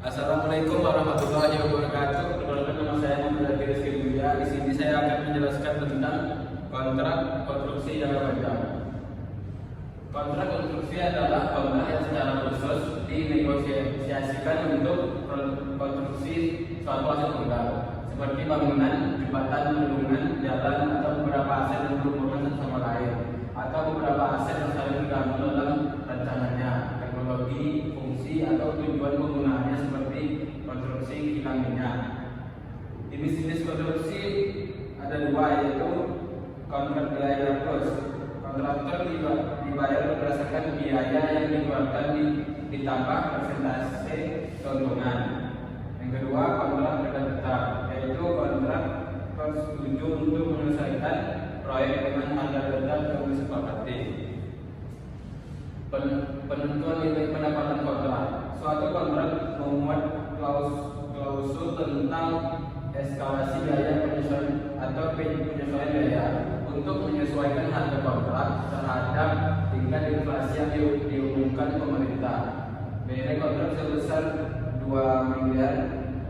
Assalamualaikum warahmatullahi wabarakatuh. Perkenalkan, nama saya Muhammad Rizky Buya. Di sini saya akan menjelaskan tentang kontrak konstruksi jangka panjang. Kontrak konstruksi adalah kontrak yang secara khusus dinegosiasikan untuk konstruksi suatu aset tunggal, seperti bangunan, jembatan, bendungan, jalan, atau beberapa aset yang berhubungan satu sama lain, atau beberapa aset yang saling tergantung dalam rencananya, teknologi, fungsi, atau tujuan penggunaannya, seperti konstruksi kilang minyak. Jenis-jenis konstruksi ada dua, yaitu kontrak biaya plus. Kontraktor dibayar berdasarkan biaya yang dikeluarkan ditambah persentase keuntungan. Yang kedua, kontrak kerja tetap, yaitu kontrak setuju untuk menyelesaikan proyek dengan harga tetap yang disepakati. Penentuan nilai pendapatan kontrak. Suatu kontrak memuat klausul tentang eskalasi biaya penyesuaian atau penyesuaian biaya untuk menyesuaikan harga kontrak terhadap tingkat inflasi yang diumumkan pemerintah. Nilai kontrak sebesar 2 miliar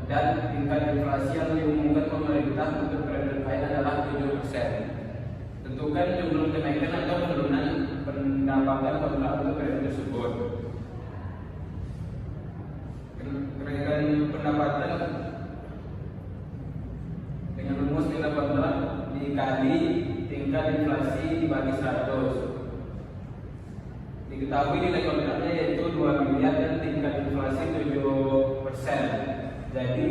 dan tingkat inflasi yang diumumkan pemerintah untuk periode lain adalah 7%. Tentukan jumlah kenaikan atau penurunan pendapatan kontrak untuk periode tersebut. Kenaikan pendapatan dengan rumus nilai kontrak dikali tingkat inflasi dibagi 100. Diketahui nilai kontraknya yaitu 2 miliar dan tingkat inflasi 7%. Jadi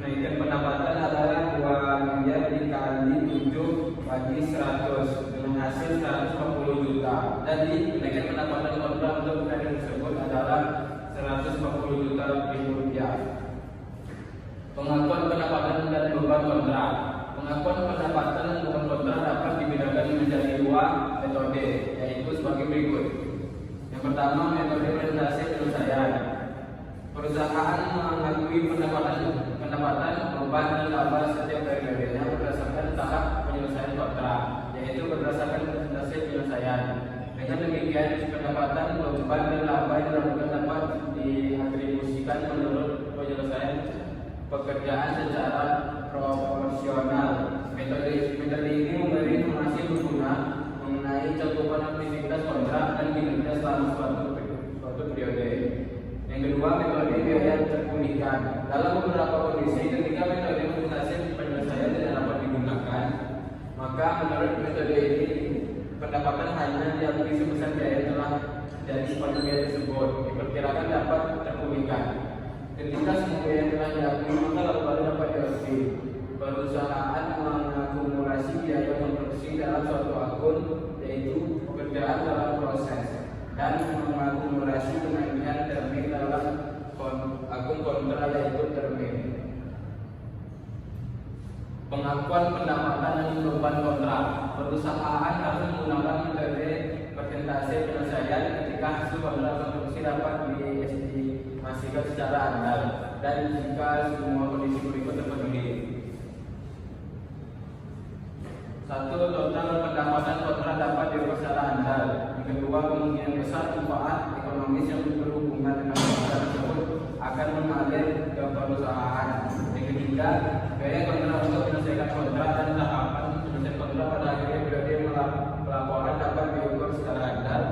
kenaikan pendapatan adalah 2 miliar dikali 7 bagi 100 dengan hasil 140 juta. Jadi kenaikan pendapatan kontrak untuk periode tersebut adalah 140 juta rupiah. Pengakuan pendapatan dan beban kontrak. Pengakuan pendapatan dan beban kontrak dapat dibedakan menjadi dua metode, yaitu sebagai berikut. Yang pertama, metode presentasi penyelesaian. Perusahaan mengakui pendapatan, beban dan laba setiap periodenya berdasarkan tahap penyelesaian kontrak, yaitu berdasarkan presentasi penyelesaian. Dengan demikian, pendapatan, beban dan laba yang dilakukan dapat diatribusikan menurut penyelesaian pekerjaan secara proporsional. Metode ini memberi informasi berguna mengenai cakupan aktivitas kontrak dan kinerja selama suatu periode. Yang kedua, metode biaya terpulihkan. Dalam beberapa kondisi, ketika metode presentasi penyelesaian tidak dapat digunakan, maka menurut metode ini pendapatan hanya diakui sebesar biaya yang telah jadi sepanjang biaya tersebut diperkirakan dapat terpulihkan. Ketika semua biaya telah diakui, maka lalu dapat diakui. Perusahaan mengakumulasi biaya konstruksi dalam suatu akun, yaitu pekerjaan dalam proses, dan mengakumulasi kenaikan termin dalam akun kontrak, yaitu termin. Pengakuan pendapatan dan beban kontrak. Perusahaan harus menggunakan metode persentase penyelesaian ketika hasil kontrak konstruksi dapat diestimasikan secara andal dan jika semua kondisi berikut terpenuhi. 1. Total pendapatan kontrak dapat diukur secara andal. Yang kedua, kemungkinan besar manfaat ekonomis yang berhubungan dengan kontrak tersebut akan mengalir ke perusahaan. Yang ketiga, biaya kontrak untuk menyelesaikan kontrak dan tahapan penyelesaian kontrak pada akhirnya periode pelaporan dapat diukur secara andal.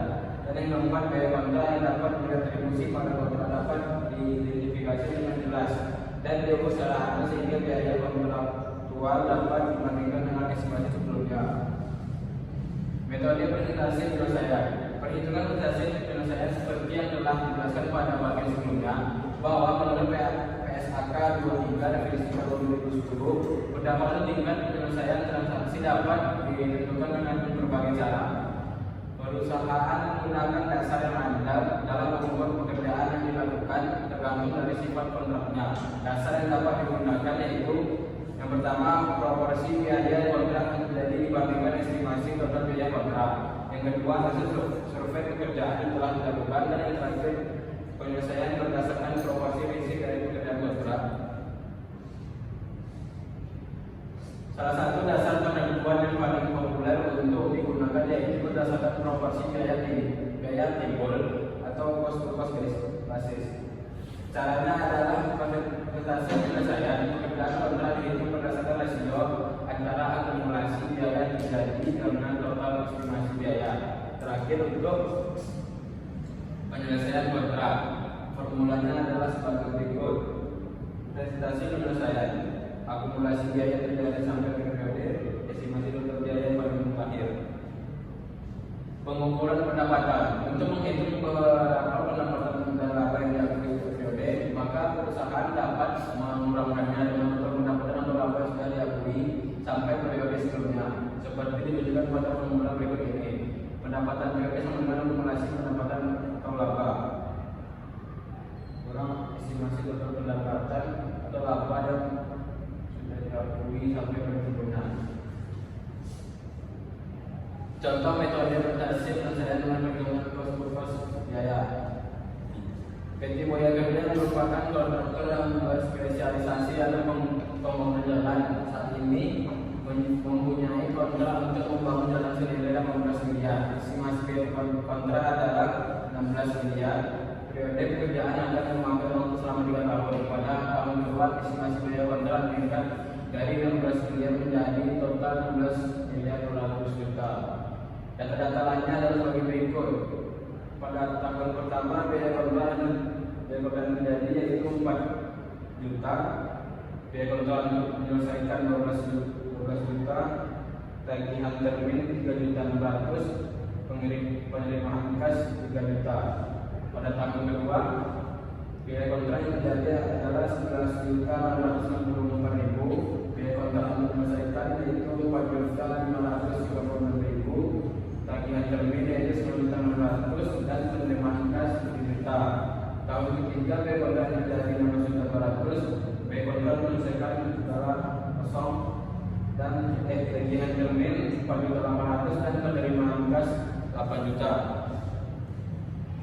Dan yang keempat, biaya kontrak yang dapat diatribusi pada kontrak dapat diidentifikasi dengan jelas dan diukur secara andal sehingga biaya kontraktual dapat dibandingkan dengan estimasi sebelumnya. Metode presentasi penyelesaian. Perhitungan presentasi penyelesaian seperti yang telah dijelaskan pada bagian sebelumnya, bahwa menurut PSAK 23 Revisi Tahun 2010, pendapatan tingkat penyelesaian transaksi dapat ditentukan dengan berbagai cara. Perusahaan menggunakan dasar yang andal dalam mengukur pekerjaan yang dilakukan tergantung dari sifat kontraknya. Dasar yang dapat digunakan yaitu yang pertama, proporsi biaya kontrak yang terjadi dibandingkan estimasi total biaya kontrak. Yang kedua, hasil survei pekerjaan yang telah dilakukan. Dan yang terakhir, penyelesaian berdasarkan proporsi risiko dari pekerjaan kontrak. Salah satu dasar penentuan yang paling populer untuk digunakan yaitu berdasarkan proporsi biaya timbul atau cost to cost basis. Caranya adalah presentasi penyelesaian pekerjaan kontrak dihitung berdasarkan rasio antara akumulasi biaya terjadi dengan total estimasi biaya. Terakhir untuk penyelesaian kontrak, formulanya adalah sebagai berikut. Presentasi penyelesaian akumulasi biaya terjadi sampai periode, estimasi total biaya paling akhir. Pengukuran pendapatan untuk menghitung berapa pendapatan dan laba yang diakui periode, maka perusahaan dapat mengurangkannya dengan mengukur pendapatan atau laba yang sudah diakui sampai periode sebelumnya. Seperti ditunjukkan pada formula berikut ini. Pendapatan periode sama dengan akumulasi pendapatan atau laba kurang estimasi total pendapatan atau laba yang sudah diakui sampai periode sebelumnya. Contoh metode presentasi penyelesaian dengan perhitungan kos biaya. PT Boya Gede merupakan kontraktor yang berspesialisasi dalam pembangunan jalan. Saat ini mempunyai kontrak untuk membangun jalan senilai 15 miliar. Estimasi biaya kontrak adalah 16 miliar. Periode pekerjaan yang akan memakan waktu selama 3 tahun. Pada tahun kedua, estimasi biaya kontrak meningkat dari 16 miliar menjadi total 16 miliar 200 juta. Data-data lainnya adalah sebagai berikut. Pada tahun pertama biaya kontrak yang terjadi yaitu 4 juta. Biaya kontrak untuk menyelesaikan 12 juta. Tagihan termin 3.600.000. Penerimaan kas 3 juta. Pada tahun kedua biaya kontrak yang terjadi adalah 11.664.000. Biaya kontrak untuk menyelesaikan yaitu 4.536.000. Tagihan termin yaitu 9.600.000 dan penerimaan kas 7 juta. Tahun ketiga biaya kontrak yang terjadi 16.200.000. Biaya kontrak menyelesaikan adalah kosong dan tagihan termin 4.800.000 dan penerimaan kas 8 juta.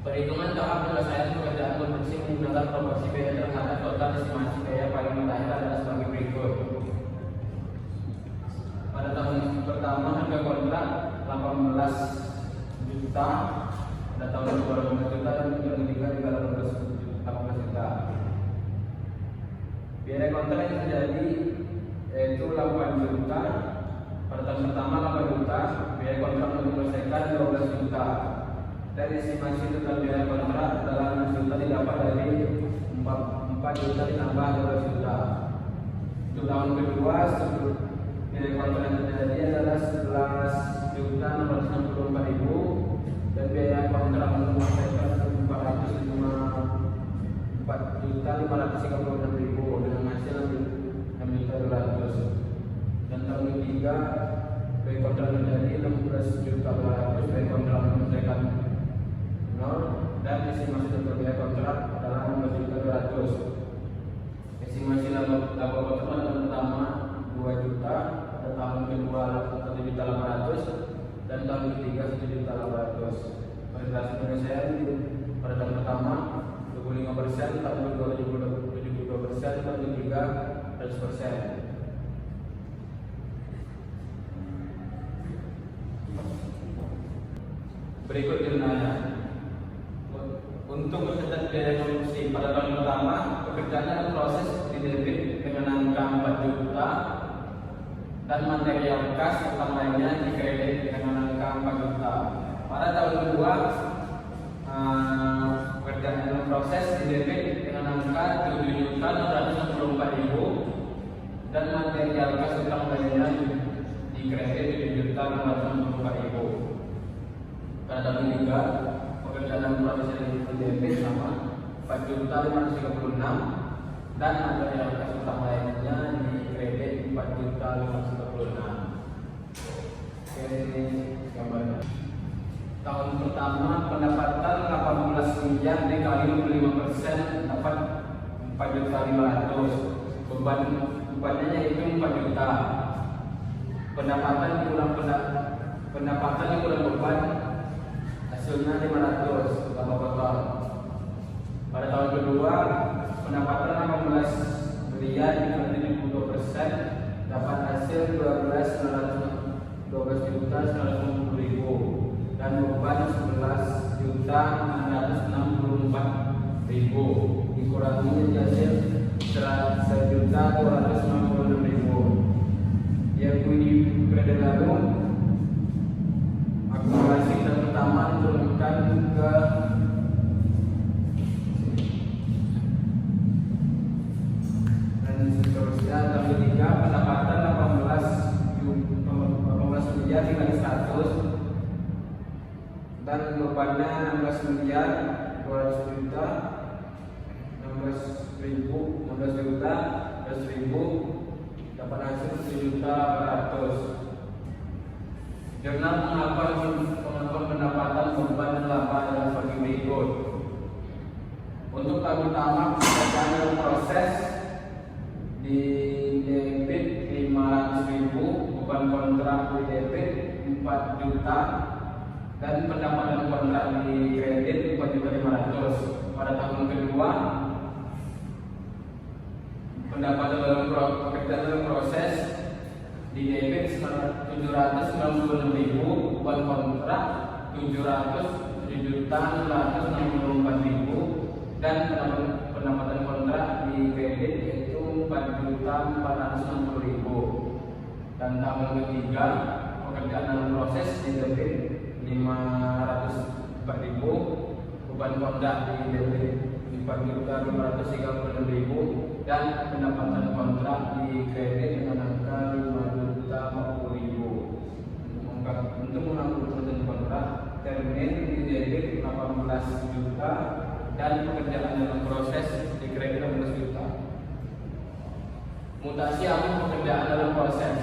Perhitungan tahap penyelesaian pekerjaan konstruksi menggunakan proporsi biaya terhadap total estimasi biaya paling mutakhir adalah sebagai berikut. Pada tahun pertama harga kontrak 18 juta, pada tahun kedua 15 juta dan tahun ketiga juga 18 juta. Biaya kontrak yang terjadi yaitu 8 juta. Pada tahun pertama 8 juta, biaya kontrak untuk menyelesaikan 12 juta. Dan estimasi total biaya kontrak adalah 6 juta didapat dari 4 juta ditambah 12 juta. Untuk tahun kedua, biaya kontrak yang terjadi adalah 11.664.000 dan biaya kontrak untuk menyelesaikan 4.536.000 dengan hasil 6.200.000. Dan tahun ketiga, biaya kontrak terjadi 16.200.000, biaya kontrak untuk menyelesaikan 0 dan estimasi total biaya kontrak adalah 16.200.000. Estimasi laba kontrak pada tahun pertama 2 juta, pada tahun kedua 1.800.000 dan tahun ketiga 1.800.000. Presentasi penyelesaian pada tahun pertama 25%, tahun kedua 72%, tahun ketiga 100%. Berikut jurnalnya. Untuk mencatat biaya produksi pada tahun pertama, pekerjaan dan proses didebit dengan angka 4 juta dan material kas utang lainnya dikredit dengan angka 4 juta. Pada tahun kedua, pekerjaan dan proses didebit dengan angka 7.664.000 dan material kas utang lainnya dikredit 7.664.000. Pada tahun ketiga, pekerjaan dan proses yang didebit sama 4.536.000 dan material kas utang lainnya di kredit 4.536.000. Oke, ini gambarnya. Tahun pertama pendapatan 18 miliar dikali 25% dapat 4.500.000. Bebannya yaitu 4 juta. Pendapatan dikurang beban hasilnya 500 tambah total. Pada tahun kedua pendapatan 18 miliar dikali 72% dapat hasil 12.950.000 dan beban 11.664.000. dikurangi jadi hasil 1.256.000. Yang di periode lalu akumulasi tahun pertama diturunkan ke dan seterusnya. Tahun ketiga pendapatan 18 miliar dikali 100 dan bebannya 16 miliar 200 juta 16 juta dapat hasil 1.800.000. Jurnal pengakuan pendapatan beban dan laba adalah sebagai berikut. Untuk tahun pertama pekerjaan dalam proses di debit 500.000, beban kontrak di debit 4 juta dan pendapatan kontrak di kredit 4.500.000. Pada tahun kedua pendapatan dalam pekerjaan dalam proses di debit 796.000, beban kontrak 707.664.000 dan pendapatan kontrak di kredit yaitu 4.460.000. Dan tahun ketiga pekerjaan dalam proses di debit 504.000, beban kontrak di debit 4.536.000 dan pendapatan kontrak di kredit dengan angka 5.040.000. Untuk mengatur proses kontrak termin di debit 18 juta dan pekerjaan dalam proses di kredit 16 juta. Mutasi akun pekerjaan dalam proses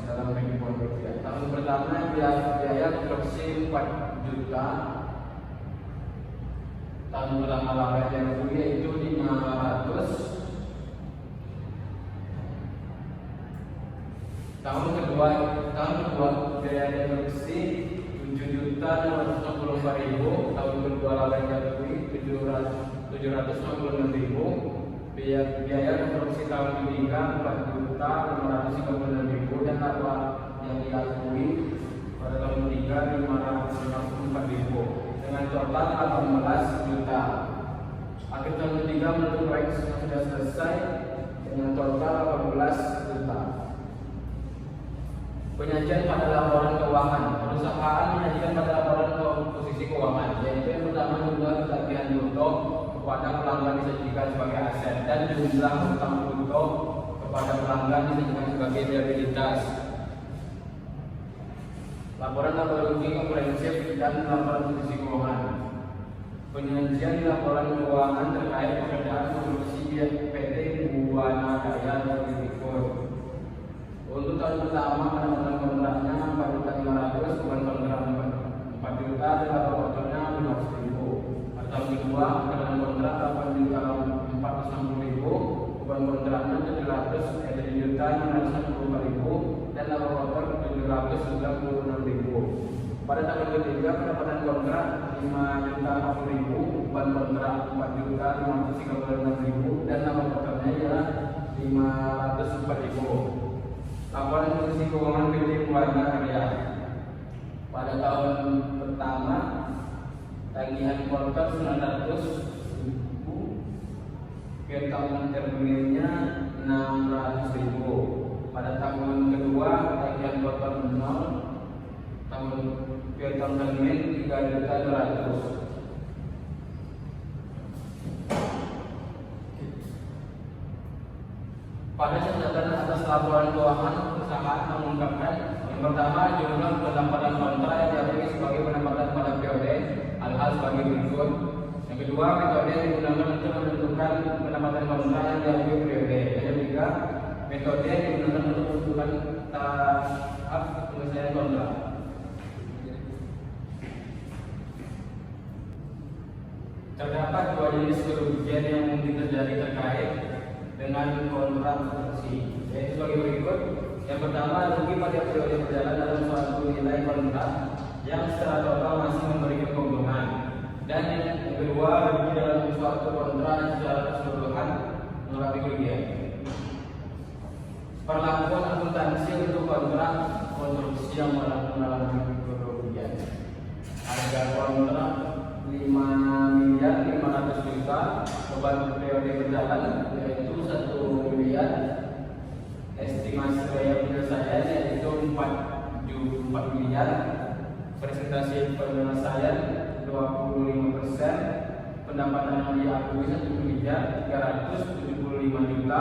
dalam kehidupan rupiah. Tahun pertama biaya produksi 4 juta. Tahun pertama laba yang kuliah itu 500. Tahun kedua biaya produksi 7.264.000. Tahun kedua laba yang kuliah 756.000. Biaya produksi tahun ketiga 4.536.000 dan laba yang diakui pada tahun ketiga 554.000 dengan total 18 juta. Akhir tahun ketiga menurut proyek sudah selesai dengan total 18 juta. Penyajian pada laporan keuangan. Perusahaan menyajikan pada laporan posisi keuangan, yaitu yang pertama jumlah ketagihan bruto kepada pelanggan disajikan sebagai aset dan jumlah utang bruto kepada pelanggan disajikan sebagai liabilitas. Laporan laba rugi komprehensif dan laporan posisi keuangan. Penyajian di laporan keuangan terkait pekerjaan produksi PT Buana Daya sebagai berikut. Untuk tahun pertama pendapatan kontraknya 4.500.000, beban kontrak 4 juta dan laba kotornya 500.000. Tahun kedua pendapatan kontrak 8.460.000, beban kontraknya 700.664.000 dan laba kotor 796.000. Pada tahun ketiga pendapatan kontrak 5.040.000, beban kontrak 4.536.000 dan laba kotornya ialah 504.000. Laporan posisi keuangan PT Buana Karya. Pada tahun pertama tagihan kotor 900.000, piutang terminnya 600.000. Pada tahun kedua tagihan kotor 0, tahun piutang termin 3.200.000. Pada catatan atas laporan keuangan perusahaan mengungkapkan yang pertama jumlah pendapatan kontrak yang diakui sebagai pendapatan pada periode hal-hal sebagai berikut. Yang kedua, metode yang digunakan untuk menentukan pendapatan kontrak yang diakui periode. Yang ketiga, metode yang digunakan untuk menentukan tahap penyelesaian kontrak. Terdapat dua jenis kerugian yang mungkin terjadi terkait dengan kontrak produksi, yaitu sebagai berikut. Yang pertama, rugi pada periode berjalan dalam suatu nilai kontrak yang secara total masih memberikan keuntungan. Dan yang kedua, rugi dalam suatu kontrak secara keseluruhan mengalami kerugian. Perlakuan akuntansi untuk kontrak konstruksi yang mengalami kerugian. Harga kontrak 5.500.000, beban periode berjalan yaitu 1 miliar, estimasi biaya penyelesaian yaitu 4 miliar, presentasi penyelesaian 25%, pendapatan yang diakui 1.375.000.000,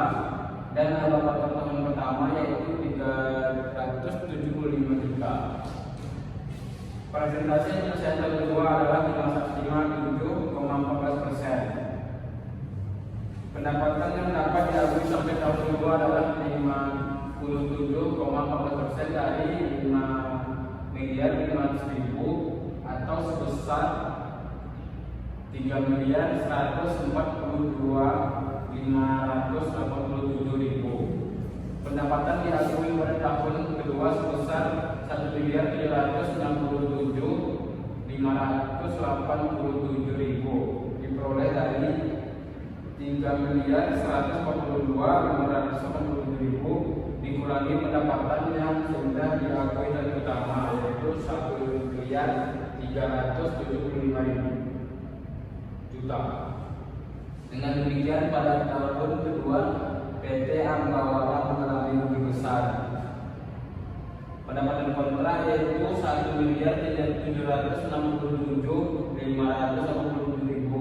dan alokasi tahun pertama yaitu 375 juta. Presentasi penyelesaian tahun kedua adalah 57,14%. Pendapatan yang dapat diakui sampai tahun kedua adalah 57,14% dari 5.500.000 atau sebesar 3.142.587.000. Pendapatan diakui pada tahun kedua sebesar 1.300.067.587.000 diperoleh dari 3.142.587.000 dikurangi pendapatan yang sudah diakui dari utama yaitu 1.375.000 juta. Dengan demikian pada tahun kedua PT Ambawala mengalami rugi besar. Pendapatan kontrak yaitu 1.767.587.000,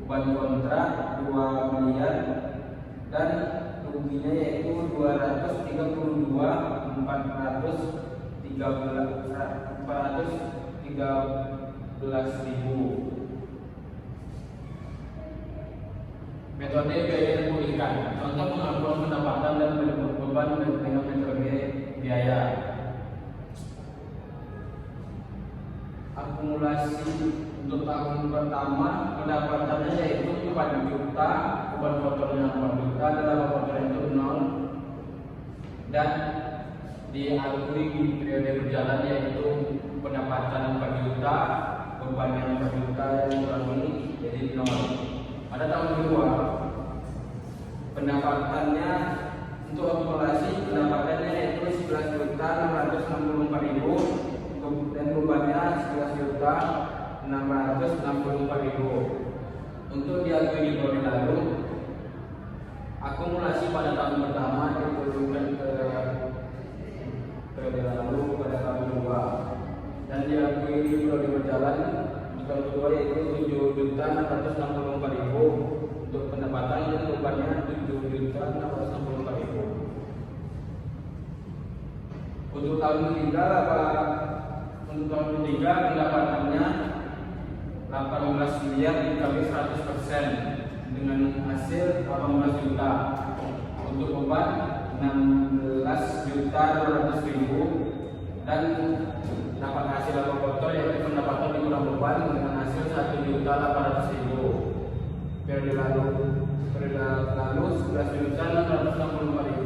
beban kontrak 2 miliar, dan ruginya yaitu 413.000. Metode biaya pulihkan. Contoh pengakuan pendapatan dan beban dengan metode biaya. Akumulasi untuk tahun pertama pendapatannya yaitu 4 juta, beban kotornya 4 juta, dan laba kotornya itu 0, dan diakui di periode berjalan yaitu pendapatan 4 juta, bebannya 4 juta yang dikurangi jadi 0. Pada tahun kedua pendapatannya untuk akumulasi pendapatannya yaitu 11.664.000 dan bebannya 11.664.000. Untuk diakui di periode lalu, akumulasi pada tahun pertama diturunkan ke periode lalu pada tahun kedua, dan diakui di periode berjalan di tahun kedua yaitu 7.664.000 untuk pendapatan dan bebannya 7.664.000. Untuk tahun ketiga pendapatannya 18 miliar dikali 100% dengan hasil 18 juta. Untuk beban 16.200.000 dan dapat hasil laba kotor yaitu pendapatan dikurang beban dengan hasil 1.800.000. Periode lalu 11.664.000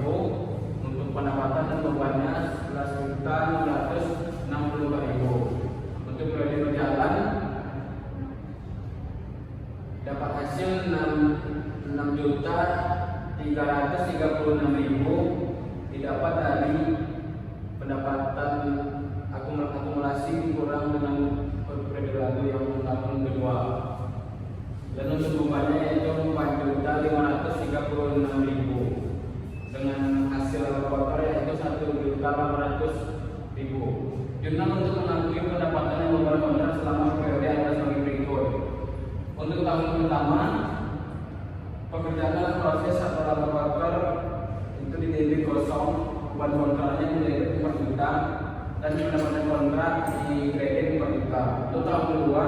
untuk pendapatan dan bebannya 11.664.000. Untuk periode berjalan dapat hasil 6.336.000 didapat dari pendapatan akumulasi dikurang dengan periode lalu yang tahun kedua, dan untuk bebannya yaitu 4.536.000 dengan hasil laba kotor yaitu 1.800.000. Jurnal untuk mengakui pendapatan yang beban kontrak selama periode adalah sebagai berikut. Untuk tahun pertama pekerjaan proses atau laba kotor itu di debit kosong, beban kontraknya di debit 4 juta, dan pendapatan kontrak di kredit 4 juta. Untuk tahun kedua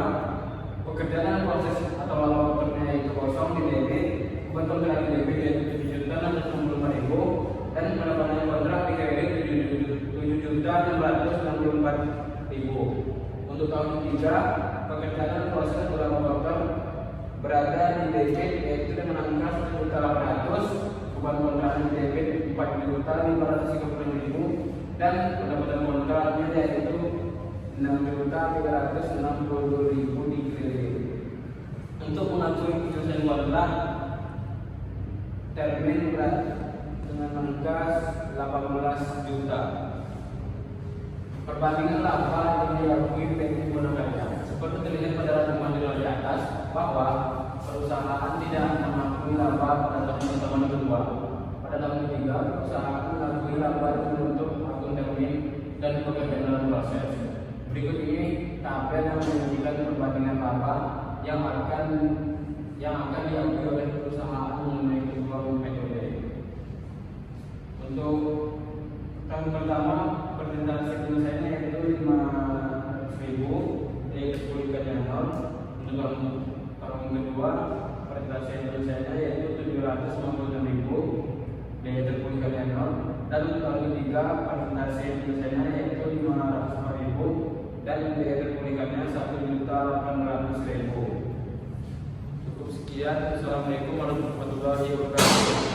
pekerjaan proses atau laba kotornya itu kosong di debit, beban kontrak di debit yaitu 7.665.000, dan pendapatan kontrak di kredit 7.664.000. Untuk tahun ketiga pekerjaan proses atau laba kotor berada di debit yaitu dengan angka 1.800.000, beban kontrak di debit 4.530.000, dan pendapatan kontraknya yaitu 6.362.000 di kredit. Untuk mengakui penyelesaian kontrak termin dengan angka 18 juta. Perbandingan laba yang diakui PT Monogaja. Seperti terlihat pada rangkuman di atas bahwa perusahaan tidak mengakui laba pada tahun kedua. Pada tahun ketiga, perusahaan mengakui laba itu untuk akun termin dan pekerjaan dalam proses. Berikut ini tabel yang menunjukkan perbandingan laba yang akan diakui oleh perusahaan mengenai kedua metode. Untuk tahun pertama, persentase penyelesaiannya yaitu 500.000, yaitu pulihkan yang nol. Untuk tahun kedua, persentase penyelesaiannya yaitu 756.000, yaitu pulihkan yang nol. Dan untuk tahun ketiga, persentase penyelesaiannya yaitu 504.000 dan yaitu pulihkannya 1.800.000. Cukup sekian. Assalamualaikum warahmatullahi wabarakatuh.